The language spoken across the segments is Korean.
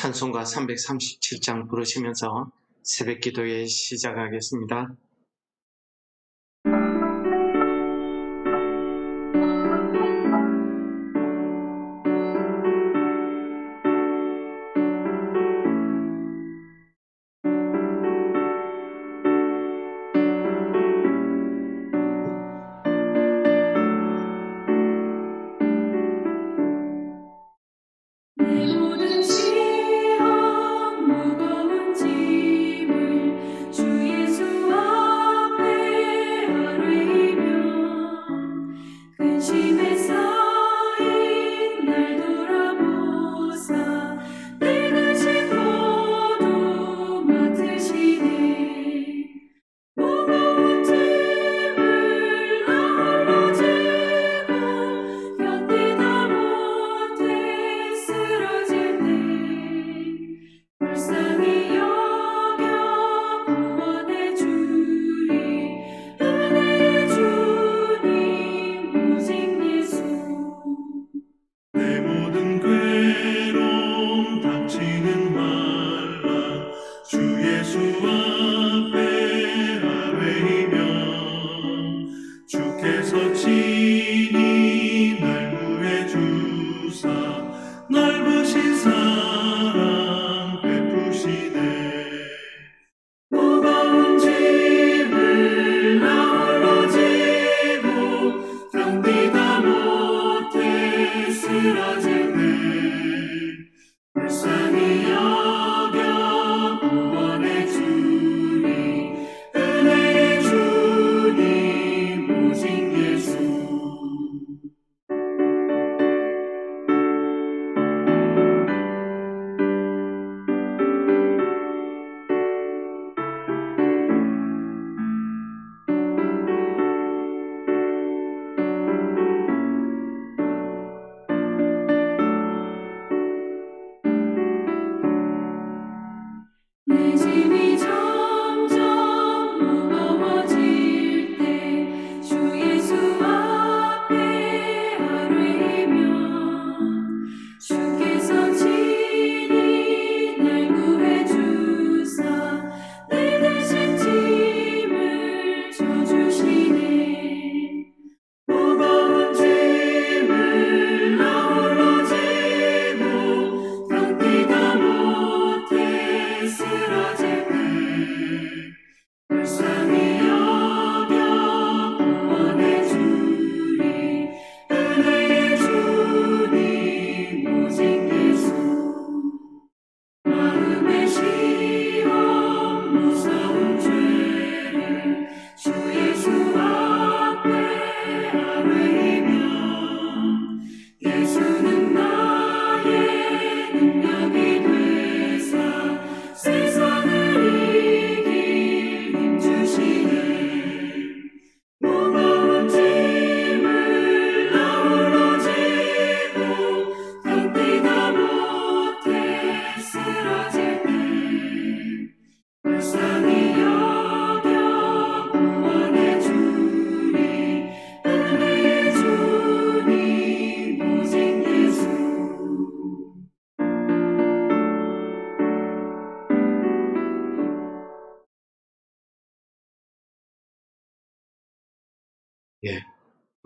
찬송가 337장 부르시면서 새벽 기도에 시작하겠습니다.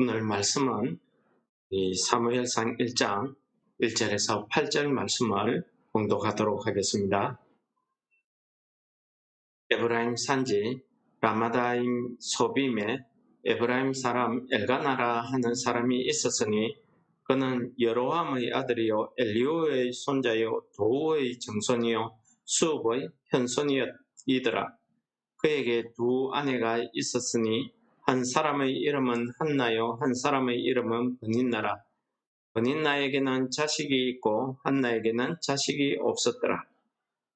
오늘 말씀은 사무엘상 1장 1절에서 8절 말씀을 봉독하도록 하겠습니다. 에브라임 산지 라마다임 소빔에 에브라임 사람 엘가나라 하는 사람이 있었으니 그는 여로함의 아들이요 엘리후의 손자요 도우의 정손이요 수읍의 현손이더라. 그에게 두 아내가 있었으니 한 사람의 이름은 한나요 한 사람의 이름은 브닌나라. 브닌나에게는 자식이 있고 한나에게는 자식이 없었더라.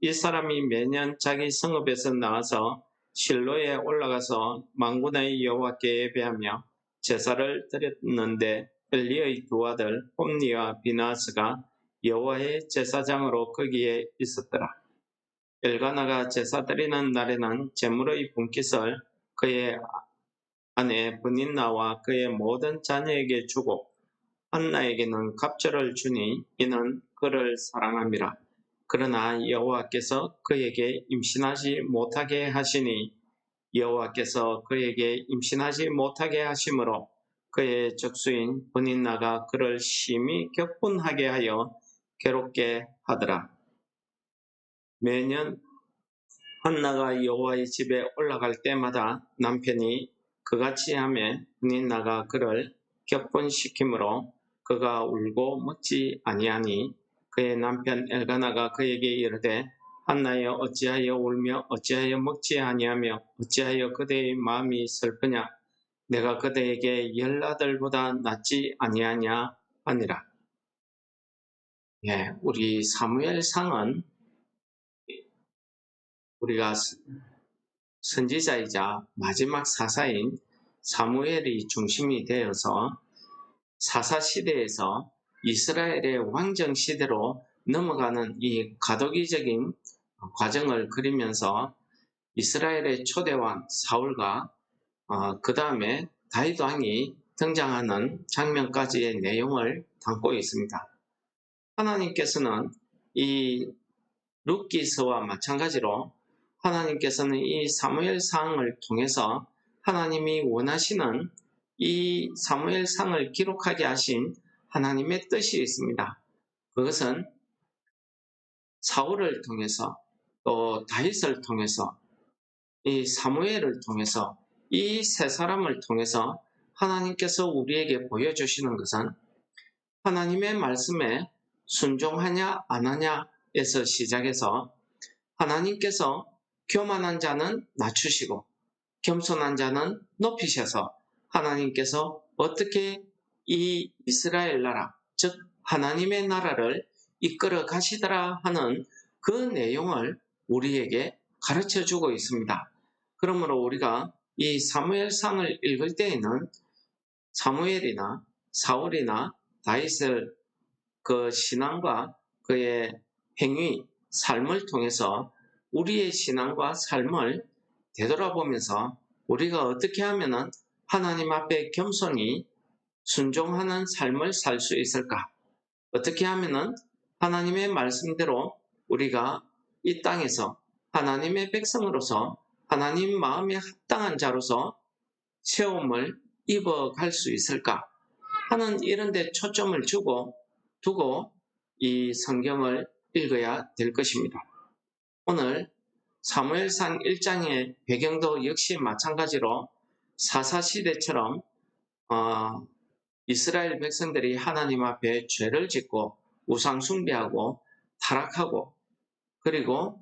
이 사람이 매년 자기 성읍에서 나와서 실로에 올라가서 만군의 여호와께 예배하며 제사를 드렸는데 엘리의 두 아들 홈니와 비나스가 여호와의 제사장으로 거기에 있었더라. 엘가나가 제사 드리는 날에는 제물의 분깃을 그의 아내 브닌나와 그의 모든 자녀에게 주고 한나에게는 갑절을 주니 이는 그를 사랑함이라. 그러나 여호와께서 그에게 임신하지 못하게 하시니 여호와께서 그에게 임신하지 못하게 하심으로 그의 적수인 브닛나가 그를 심히 격분하게 하여 괴롭게 하더라. 매년 한나가 여호와의 집에 올라갈 때마다 남편이 그같이 하며 브닛나가 그를 격분시키므로 그가 울고 먹지 아니하니 그의 남편 엘가나가 그에게 이르되 한나여 어찌하여 울며 어찌하여 먹지 아니하며 어찌하여 그대의 마음이 슬프냐 내가 그대에게 10아들보다 낫지 아니하냐 하니라. 우리 사무엘상은 우리가 선지자이자 마지막 사사인 사무엘이 중심이 되어서 사사시대에서 이스라엘의 왕정시대로 넘어가는 이 가도기적인 과정을 그리면서 이스라엘의 초대왕 사울과 그 다음에 다윗 왕이 등장하는 장면까지의 내용을 담고 있습니다. 하나님께서는 이 룻기서와 마찬가지로 하나님께서는 이 사무엘상을 통해서 하나님이 원하시는 이 사무엘상을 기록하게 하신 하나님의 뜻이 있습니다. 그것은 사울을 통해서 또 다윗을 통해서 이 사무엘을 통해서 이 세 사람을 통해서 하나님께서 우리에게 보여주시는 것은 하나님의 말씀에 순종하냐 안 하냐에서 시작해서 하나님께서 교만한 자는 낮추시고 겸손한 자는 높이셔서 하나님께서 어떻게 이 이스라엘 나라, 즉 하나님의 나라를 이끌어 가시더라 하는 그 내용을 우리에게 가르쳐 주고 있습니다. 그러므로 우리가 이 사무엘상을 읽을 때에는 사무엘이나 사울이나 다윗의 그 신앙과 그의 행위, 삶을 통해서 우리의 신앙과 삶을 되돌아보면서 우리가 어떻게 하면 하나님 앞에 겸손히 순종하는 삶을 살 수 있을까? 어떻게 하면 하나님의 말씀대로 우리가 이 땅에서 하나님의 백성으로서 하나님 마음에 합당한 자로서 세움을 입어갈 수 있을까? 하는 이런 데 초점을 두고 이 성경을 읽어야 될 것입니다. 오늘 사무엘상 1장의 배경도 역시 마찬가지로 사사시대처럼 이스라엘 백성들이 하나님 앞에 죄를 짓고 우상 숭배하고 타락하고 그리고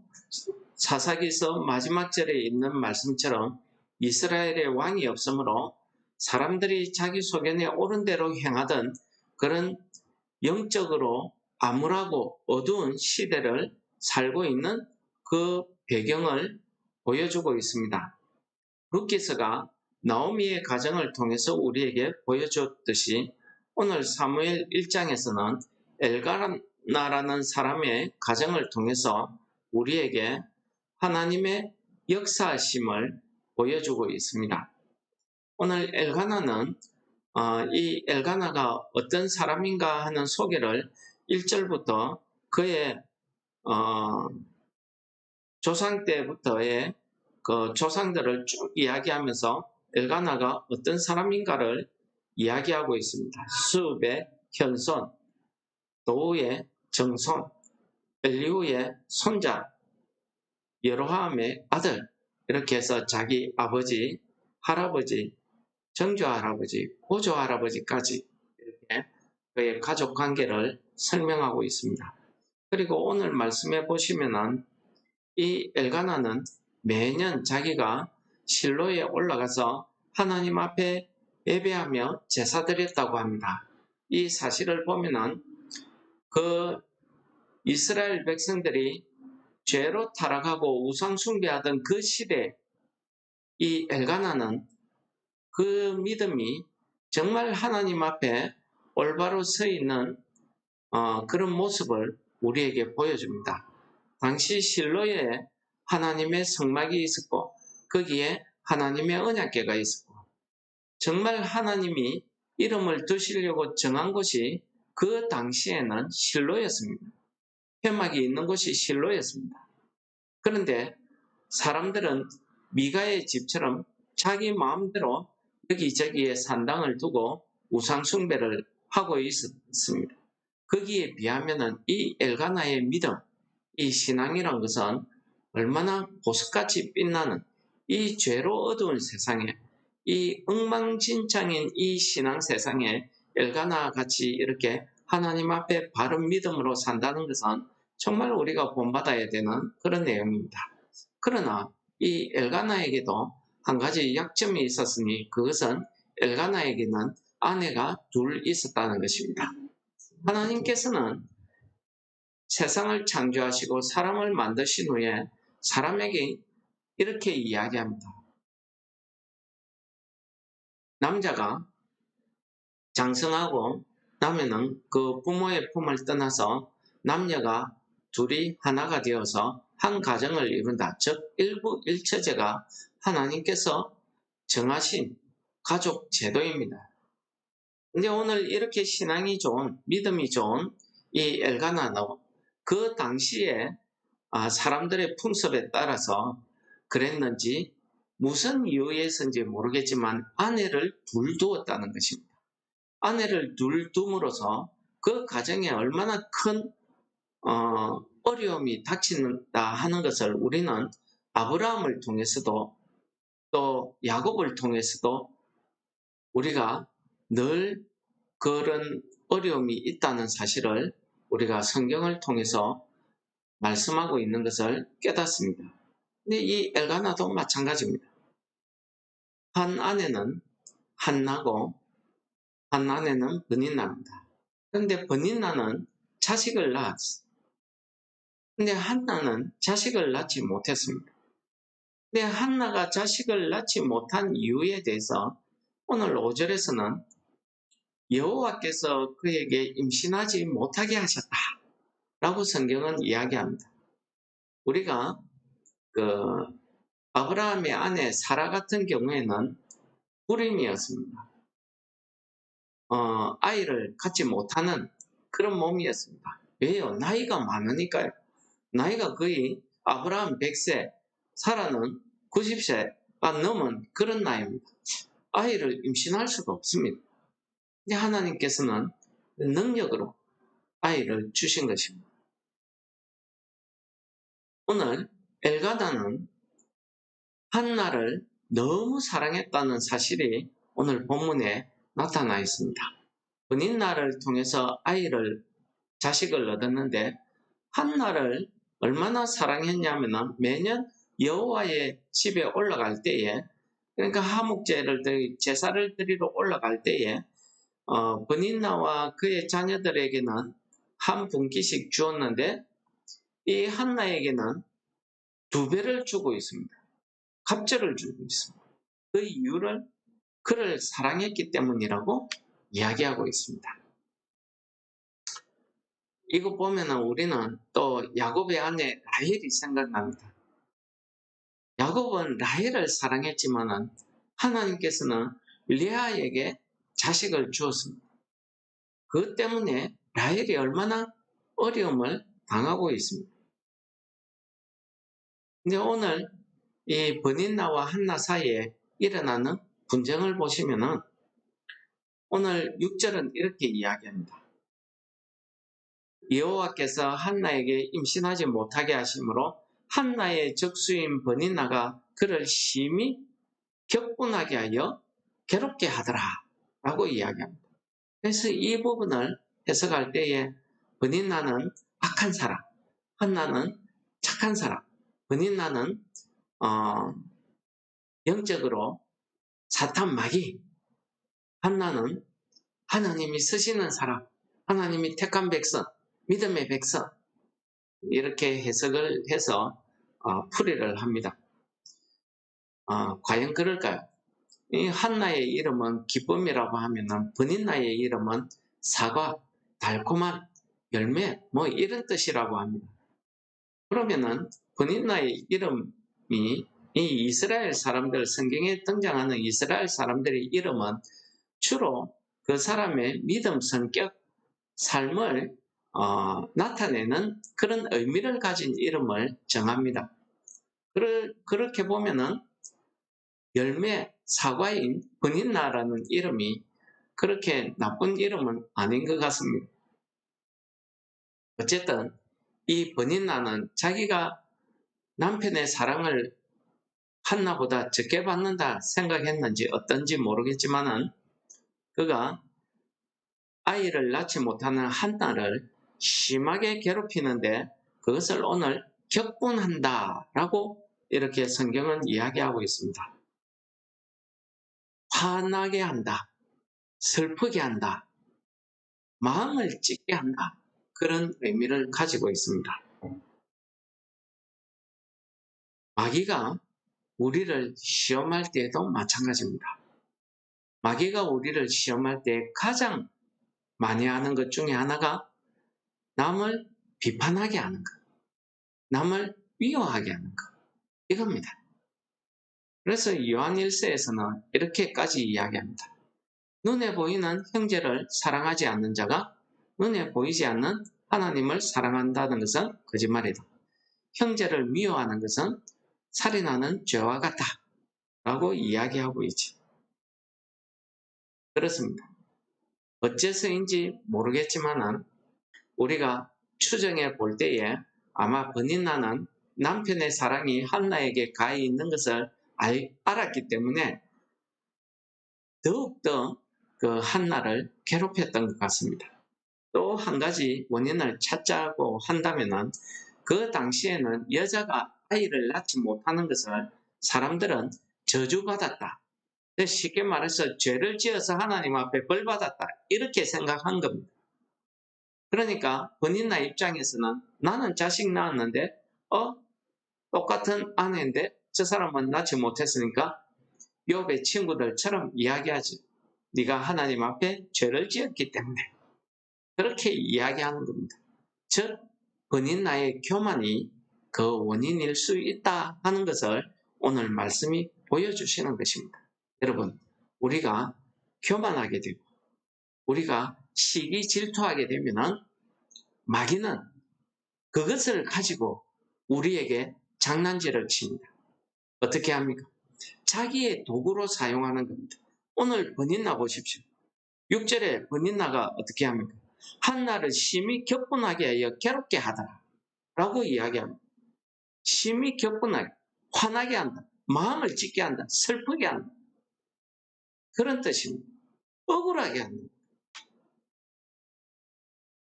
사사기서 마지막 절에 있는 말씀처럼 이스라엘의 왕이 없으므로 사람들이 자기 소견에 옳은 대로 행하던 그런 영적으로 암울하고 어두운 시대를 살고 있는 그 배경을 보여주고 있습니다. 룻기서가 나오미의 가정을 통해서 우리에게 보여줬듯이 오늘 사무엘 1장에서는 엘가나라는 사람의 가정을 통해서 우리에게 하나님의 역사심을 보여주고 있습니다. 오늘 엘가나는 이 엘가나가 어떤 사람인가 하는 소개를 1절부터 그의 조상 때부터의 그 조상들을 쭉 이야기하면서 엘가나가 어떤 사람인가를 이야기하고 있습니다. 수읍의 현손, 도우의 정손, 엘리후의 손자, 여로함의 아들 이렇게 해서 자기 아버지, 할아버지, 정조할아버지, 고조할아버지까지 이렇게 그의 가족 관계를 설명하고 있습니다. 그리고 오늘 말씀해 보시면은 이 엘가나는 매년 자기가 실로에 올라가서 하나님 앞에 예배하며 제사 드렸다고 합니다. 이 사실을 보면은 그 이스라엘 백성들이 죄로 타락하고 우상 숭배하던 그 시대 이 엘가나는 그 믿음이 정말 하나님 앞에 올바로 서 있는 그런 모습을 우리에게 보여줍니다. 당시 실로에 하나님의 성막이 있었고 거기에 하나님의 언약궤가 있었고 정말 하나님이 이름을 두시려고 정한 곳이 그 당시에는 실로였습니다. 회막이 있는 곳이 실로였습니다. 그런데 사람들은 미가의 집처럼 자기 마음대로 여기저기에 산당을 두고 우상 숭배를 하고 있었습니다. 거기에 비하면은 이 엘가나의 믿음, 이 신앙이란 것은 얼마나 보석같이 빛나는 이 죄로 어두운 세상에, 이 엉망진창인 이 신앙 세상에 엘가나 같이 이렇게 하나님 앞에 바른 믿음으로 산다는 것은 정말 우리가 본받아야 되는 그런 내용입니다. 그러나 이 엘가나에게도 한 가지 약점이 있었으니 그것은 엘가나에게는 아내가 둘 있었다는 것입니다. 하나님께서는 세상을 창조하시고 사람을 만드신 후에 사람에게 이렇게 이야기합니다. 남자가 장성하고 나면은 그 부모의 품을 떠나서 남녀가 둘이 하나가 되어서 한 가정을 이룬다. 즉 일부일처제가 하나님께서 정하신 가족 제도입니다. 근데 오늘 이렇게 신앙이 좋은, 믿음이 좋은 이 엘가나도 그 당시에 사람들의 풍습에 따라서 그랬는지 무슨 이유에서인지 모르겠지만 아내를 둘 두었다는 것입니다. 아내를 둘 둠으로써 그 가정에 얼마나 큰 어려움이 닥친다 하는 것을 우리는 아브라함을 통해서도 또 야곱을 통해서도 우리가 늘 그런 어려움이 있다는 사실을 우리가 성경을 통해서 말씀하고 있는 것을 깨닫습니다. 근데 이 엘가나도 마찬가지입니다. 한 아내는 한나고 한 아내는 버니나입니다. 그런데 버니나는 자식을 낳았어요. 근데 한나는 자식을 낳지 못했습니다. 근데 한나가 자식을 낳지 못한 이유에 대해서 오늘 5절에서는 여호와께서 그에게 임신하지 못하게 하셨다 라고 성경은 이야기합니다. 우리가 아브라함의 아내 사라 같은 경우에는 불임이었습니다. 아이를 갖지 못하는 그런 몸이었습니다. 왜요? 나이가 많으니까요. 나이가 거의 아브라함 100세, 사라는 90세가 넘은 그런 나이입니다. 아이를 임신할 수가 없습니다. 근데 하나님께서는 능력으로 아이를 주신 것입니다. 오늘 엘가나는 한나를 너무 사랑했다는 사실이 오늘 본문에 나타나 있습니다. 본인나를 통해서 자식을 얻었는데 한나를 얼마나 사랑했냐면 매년 여호와의 집에 올라갈 때에, 그러니까 제사를 드리러 올라갈 때에 본인나와 그의 자녀들에게는 한 분기씩 주었는데 이 한나에게는 2배를 주고 있습니다. 갑절을 주고 있습니다. 그 이유를 그를 사랑했기 때문이라고 이야기하고 있습니다. 이거 보면은 우리는 또 야곱의 아내 라헬이 생각납니다. 야곱은 라헬을 사랑했지만은 하나님께서는 레아에게 자식을 주었습니다. 그것 때문에 라헬이 얼마나 어려움을 당하고 있습니다. 근데 오늘 이 버닌나와 한나 사이에 일어나는 분쟁을 보시면은 오늘 6절은 이렇게 이야기합니다. 여호와께서 한나에게 임신하지 못하게 하심으로 한나의 적수인 버닌나가 그를 심히 격분하게 하여 괴롭게 하더라 라고 이야기합니다. 그래서 이 부분을 해석할 때에 버닌나는 악한 사람, 한나는 착한 사람, 버닌나는 영적으로 사탄 마귀, 한나는 하나님이 쓰시는 사람, 하나님이 택한 백성, 믿음의 백성, 이렇게 해석을 해서 풀이를 합니다. 과연 그럴까요? 이 한나의 이름은 기쁨이라고 하면은 버닌나의 이름은 사과, 달콤한 열매, 뭐 이런 뜻이라고 합니다. 그러면은 버닌나의 이름이 이 이스라엘 사람들, 성경에 등장하는 이스라엘 사람들의 이름은 주로 그 사람의 믿음, 성격, 삶을 나타내는 그런 의미를 가진 이름을 정합니다. 그렇게 보면은 열매 사과인 버닌나라는 이름이 그렇게 나쁜 이름은 아닌 것 같습니다. 어쨌든 이 버닌나는 자기가 남편의 사랑을 한나보다 적게 받는다 생각했는지 어떤지 모르겠지만은 그가 아이를 낳지 못하는 한나를 심하게 괴롭히는데 그것을 오늘 격분한다라고 이렇게 성경은 이야기하고 있습니다. 화나게 한다, 슬프게 한다, 마음을 찢게 한다. 그런 의미를 가지고 있습니다. 마귀가 우리를 시험할 때에도 마찬가지입니다. 마귀가 우리를 시험할 때 가장 많이 하는 것 중에 하나가 남을 비판하게 하는 것, 남을 미워하게 하는 것, 이겁니다. 그래서 요한 1서에서는 이렇게까지 이야기합니다. 눈에 보이는 형제를 사랑하지 않는 자가 눈에 보이지 않는 하나님을 사랑한다는 것은 거짓말이다. 형제를 미워하는 것은 살인하는 죄와 같다. 라고 이야기하고 있죠. 그렇습니다. 어째서인지 모르겠지만은 우리가 추정해 볼 때에 아마 버닌나는 남편의 사랑이 한나에게 가 있는 것을 알았기 때문에 더욱더 그 한나를 괴롭혔던 것 같습니다. 또 한 가지 원인을 찾자고 한다면은 그 당시에는 여자가 아이를 낳지 못하는 것을 사람들은 저주받았다. 쉽게 말해서 죄를 지어서 하나님 앞에 벌받았다. 이렇게 생각한 겁니다. 그러니까 버닌나 입장에서는 나는 자식 낳았는데 똑같은 아내인데 저 사람은 낳지 못했으니까 욥의 친구들처럼 이야기하지. 네가 하나님 앞에 죄를 지었기 때문에 그렇게 이야기하는 겁니다. 즉 버닌나의 교만이 그 원인일 수 있다 하는 것을 오늘 말씀이 보여주시는 것입니다. 여러분, 우리가 교만하게 되고 우리가 시기 질투하게 되면은 마귀는 그것을 가지고 우리에게 장난질을 칩니다. 어떻게 합니까? 자기의 도구로 사용하는 겁니다. 오늘 버닌나 보십시오. 6절에 버닌나가 어떻게 합니까? 한나를 심히 격분하게 하여 괴롭게 하더라 라고 이야기합니다. 심히 격분하게, 화나게 한다, 마음을 찢게 한다, 슬프게 한다. 그런 뜻입니다. 억울하게 한다.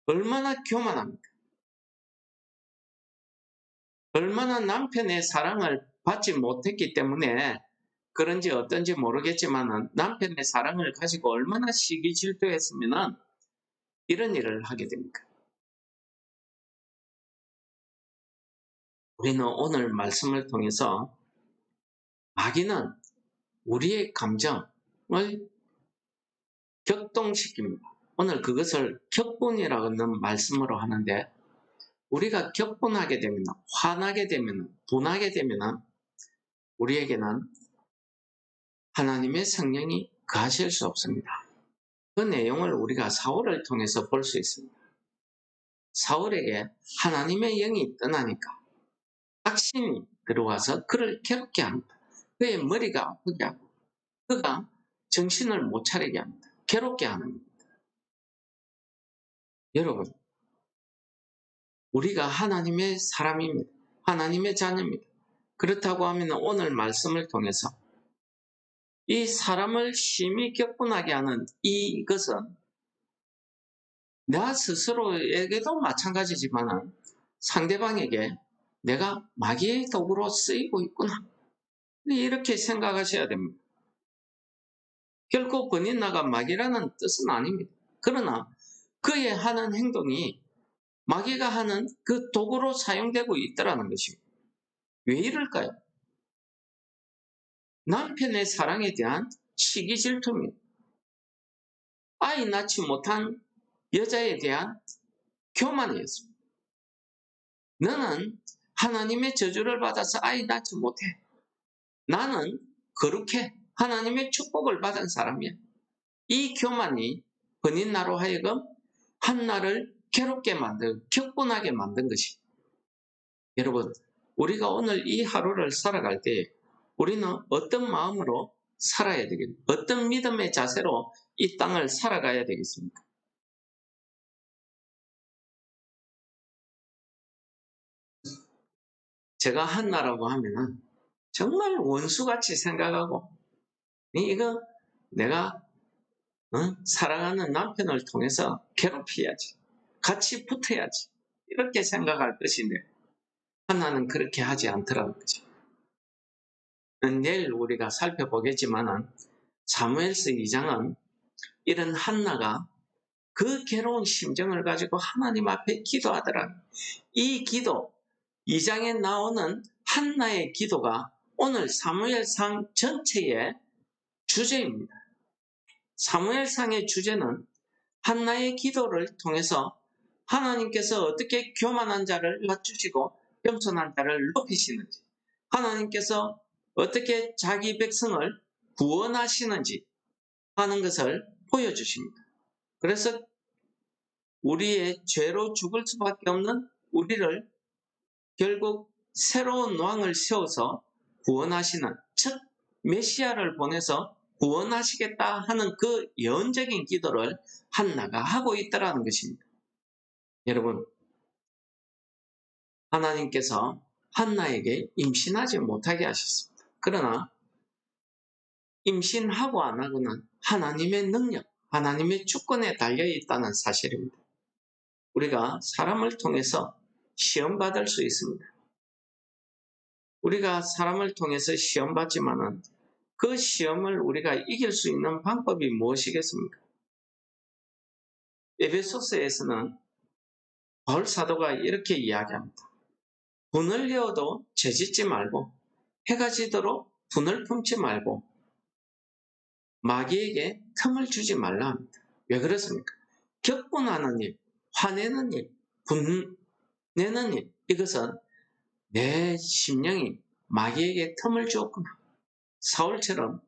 얼마나 교만합니까? 얼마나 남편의 사랑을 받지 못했기 때문에 그런지 어떤지 모르겠지만 남편의 사랑을 가지고 얼마나 시기 질투했으면 이런 일을 하게 됩니까? 우리는 오늘 말씀을 통해서 마귀는 우리의 감정을 격동시킵니다. 오늘 그것을 격분이라는 말씀으로 하는데 우리가 격분하게 되면, 화나게 되면, 분하게 되면 우리에게는 하나님의 성령이 거하실 수 없습니다. 그 내용을 우리가 사울을 통해서 볼 수 있습니다. 사울에게 하나님의 영이 떠나니까 악신이 들어와서 그를 괴롭게 합니다. 그의 머리가 아프게 하고 그가 정신을 못 차리게 합니다. 괴롭게 하는 겁니다. 여러분, 우리가 하나님의 사람입니다. 하나님의 자녀입니다. 그렇다고 하면 오늘 말씀을 통해서 이 사람을 심히 격분하게 하는 이것은 나 스스로에게도 마찬가지지만 상대방에게 내가 마귀의 도구로 쓰이고 있구나. 이렇게 생각하셔야 됩니다. 결코 버닌나가 마귀라는 뜻은 아닙니다. 그러나 그의 하는 행동이 마귀가 하는 그 도구로 사용되고 있다는 것입니다. 왜 이럴까요? 남편의 사랑에 대한 시기 질투입니다. 아이 낳지 못한 여자에 대한 교만이었습니다. 너는 하나님의 저주를 받아서 아이 낳지 못해. 나는 거룩해. 하나님의 축복을 받은 사람이야. 이 교만이 버닌나로 하여금 한나를 괴롭게 격분하게 만든 것이. 여러분, 우리가 오늘 이 하루를 살아갈 때 우리는 어떤 마음으로 살아야 되겠습니까? 어떤 믿음의 자세로 이 땅을 살아가야 되겠습니까? 제가 한나라고 하면은 정말 원수같이 생각하고, 이거 내가 사랑하는 남편을 통해서 괴롭혀야지, 같이 붙어야지, 이렇게 생각할 것인데 하나는 그렇게 하지 않더라는 거죠. 내일 우리가 살펴보겠지만은 사무엘서 2장은 이런 한나가 그 괴로운 심정을 가지고 하나님 앞에 기도하더라. 이 기도, 2장에 나오는 한나의 기도가 오늘 사무엘상 전체의 주제입니다. 사무엘상의 주제는 한나의 기도를 통해서 하나님께서 어떻게 교만한 자를 낮추시고 겸손한 자를 높이시는지, 하나님께서 어떻게 자기 백성을 구원하시는지 하는 것을 보여주십니다. 그래서 우리의 죄로 죽을 수밖에 없는 우리를 결국 새로운 왕을 세워서 구원하시는, 즉 메시아를 보내서 구원하시겠다 하는 그 예언적인 기도를 한나가 하고 있다는 것입니다. 여러분, 하나님께서 한나에게 임신하지 못하게 하셨습니다. 그러나 임신하고 안 하고는 하나님의 능력, 하나님의 주권에 달려 있다는 사실입니다. 우리가 사람을 통해서 시험받을 수 있습니다. 우리가 사람을 통해서 시험받지만은 그 시험을 우리가 이길 수 있는 방법이 무엇이겠습니까? 에베소서에서는 바울 사도가 이렇게 이야기합니다. 분을 내어도 죄짓지 말고 해가 지도록 분을 품지 말고 마귀에게 틈을 주지 말라 합니다. 왜 그렇습니까? 격분하는 일, 화내는 일, 분내는 일, 이것은 내 심령이 마귀에게 틈을 주었구나. 사울처럼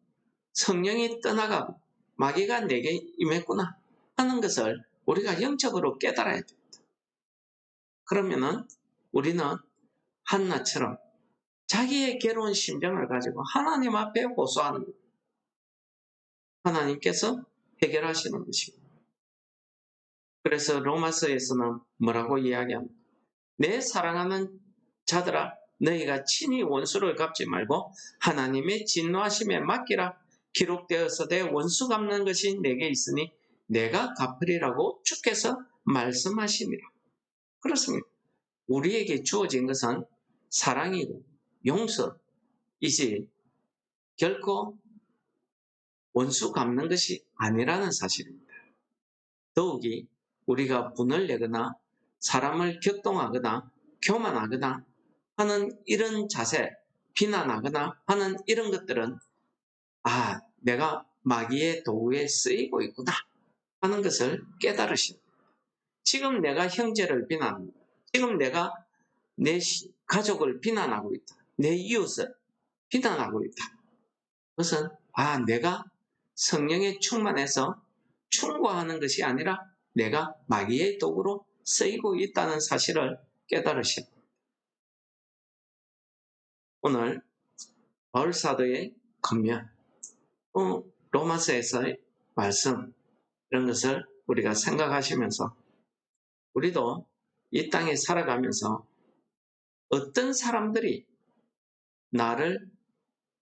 성령이 떠나가고 마귀가 내게 임했구나 하는 것을 우리가 영적으로 깨달아야 됩니다. 그러면은 우리는 한나처럼 자기의 괴로운 심정을 가지고 하나님 앞에 호소하는 것, 하나님께서 해결하시는 것입니다. 그래서 로마서에서는 뭐라고 이야기합니까? 내 사랑하는 자들아, 너희가 친히 원수를 갚지 말고 하나님의 진노하심에 맡기라. 기록되어서되 원수 갚는 것이 내게 있으니 내가 갚으리라고 주께서 말씀하시니라. 그렇습니다. 우리에게 주어진 것은 사랑이고 용서이지 결코 원수 갚는 것이 아니라는 사실입니다. 더욱이 우리가 분을 내거나 사람을 격동하거나 교만하거나 하는 이런 자세, 비난하거나 하는 이런 것들은 내가 마귀의 도구에 쓰이고 있구나 하는 것을 깨달으십니다. 지금 내가 형제를 비난합니다. 지금 내가 내 가족을 비난하고 있다. 내 이웃을 비난하고 있다. 그것은 내가 성령에 충만해서 충고하는 것이 아니라 내가 마귀의 도구로 쓰이고 있다는 사실을 깨달으십니다. 오늘 바울 사도의 권면, 로마서에서의 말씀, 이런 것을 우리가 생각하시면서 우리도 이 땅에 살아가면서 어떤 사람들이 나를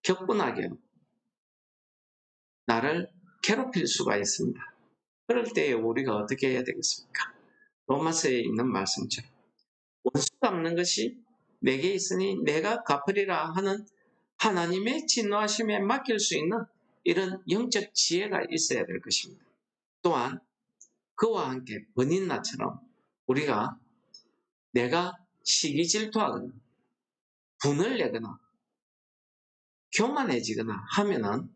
격분하게 하고 나를 괴롭힐 수가 있습니다. 그럴 때에 우리가 어떻게 해야 되겠습니까? 로마서에 있는 말씀처럼 원수 갚는 것이 내게 있으니 내가 갚으리라 하는 하나님의 진노하심에 맡길 수 있는 이런 영적 지혜가 있어야 될 것입니다. 또한 그와 함께 번인나처럼 우리가 내가 시기 질투하거나 분을 내거나 교만해지거나 하면은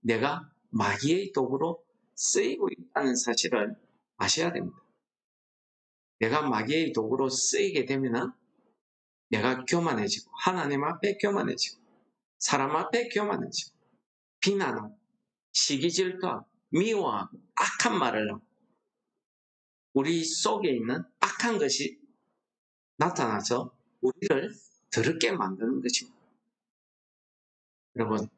내가 마귀의 도구로 쓰이고 있다는 사실을 아셔야 됩니다. 내가 마귀의 도구로 쓰이게 되면은 내가 교만해지고 하나님 앞에 교만해지고 사람 앞에 교만해지고 비난하고 시기 질투하고 미워하고 악한 말을 하고 우리 속에 있는 악한 것이 나타나서 우리를 더럽게 만드는 것입니다. 여러분,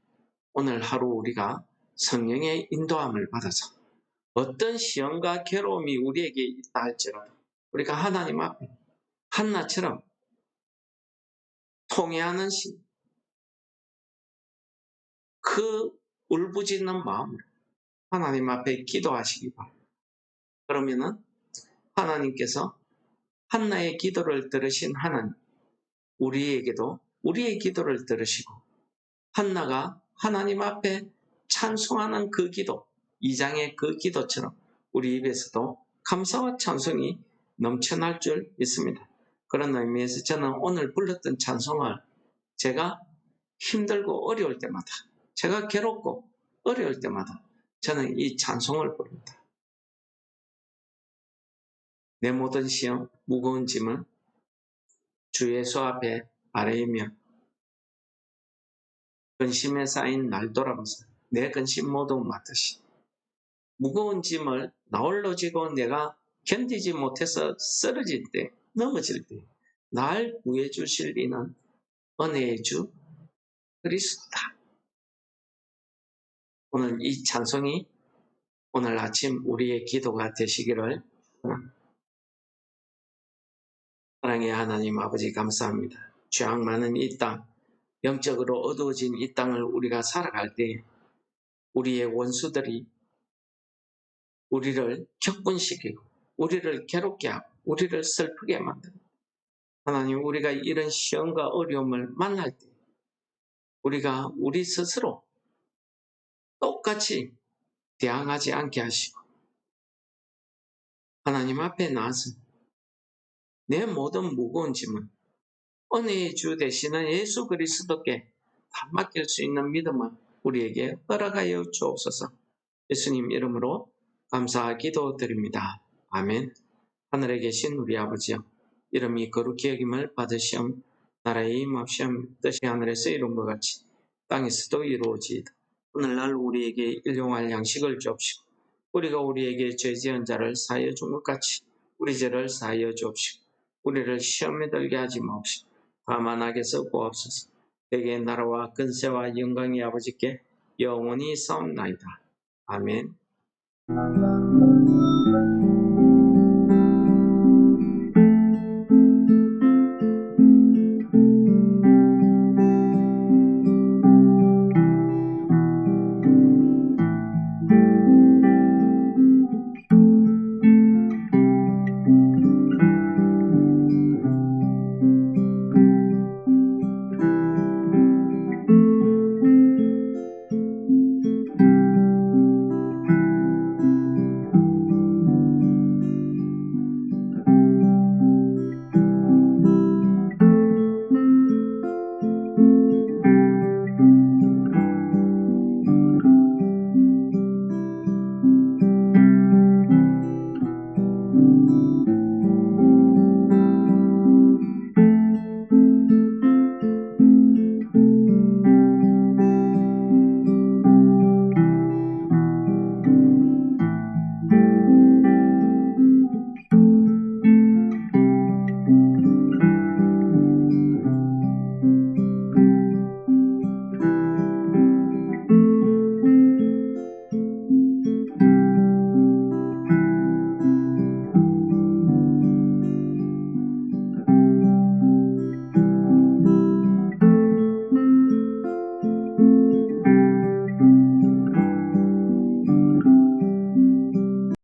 오늘 하루 우리가 성령의 인도함을 받아서 어떤 시험과 괴로움이 우리에게 있다 할지라도 우리가 하나님 앞에 한나처럼 통회하는 그 울부짖는 마음으로 하나님 앞에 기도하시기 바랍니다. 그러면은 하나님께서 한나의 기도를 들으신 하나님, 우리에게도 우리의 기도를 들으시고 한나가 하나님 앞에 찬송하는 그 기도, 2장의 그 기도처럼 우리 입에서도 감사와 찬송이 넘쳐날 줄 믿습니다. 그런 의미에서 저는 오늘 불렀던 찬송을 제가 힘들고 어려울 때마다, 제가 괴롭고 어려울 때마다 저는 이 찬송을 부릅니다. 내 모든 시험, 무거운 짐을 주 예수 앞에 아뢰이며 근심에 쌓인 날 돌아보사 내 근심 모두 맡으시. 무거운 짐을 나홀로 지고 내가 견디지 못해서 쓰러질 때, 넘어질 때 날 구해 주실 이는 은혜의 주 그리스도다. 오늘 이 찬송이 오늘 아침 우리의 기도가 되시기를 바랍니다. 사랑의 하나님 아버지 감사합니다. 죄악 많은 이 땅, 영적으로 어두워진 이 땅을 우리가 살아갈 때 우리의 원수들이 우리를 격분시키고 우리를 괴롭게 하고 우리를 슬프게 만듭니다. 하나님, 우리가 이런 시험과 어려움을 만날 때 우리가 우리 스스로 똑같이 대항하지 않게 하시고 하나님 앞에 나와서 내 모든 무거운 짐은 은혜의 주 되시는 예수 그리스도께 다 맡길 수 있는 믿음을 우리에게 허락하여 주옵소서. 예수님 이름으로 감사 기도드립니다. 아멘. 하늘에 계신 우리 아버지여, 이름이 거룩히 여김을 받으시험, 나라의 임합시험, 뜻이 하늘에서 이룬 것 같이 땅에서도 이루어지이다. 오늘날 우리에게 일용할 양식을 주옵시고 우리가 우리에게 죄 지은 자를 사하여 준 것 같이 우리 죄를 사하여 주옵시고 우리를 시험에 들게 하지 마옵시고 다만 악에서 구하옵소서. 대개의 나라와 근세와 영광이 아버지께 영원히 싸움나이다. 아멘.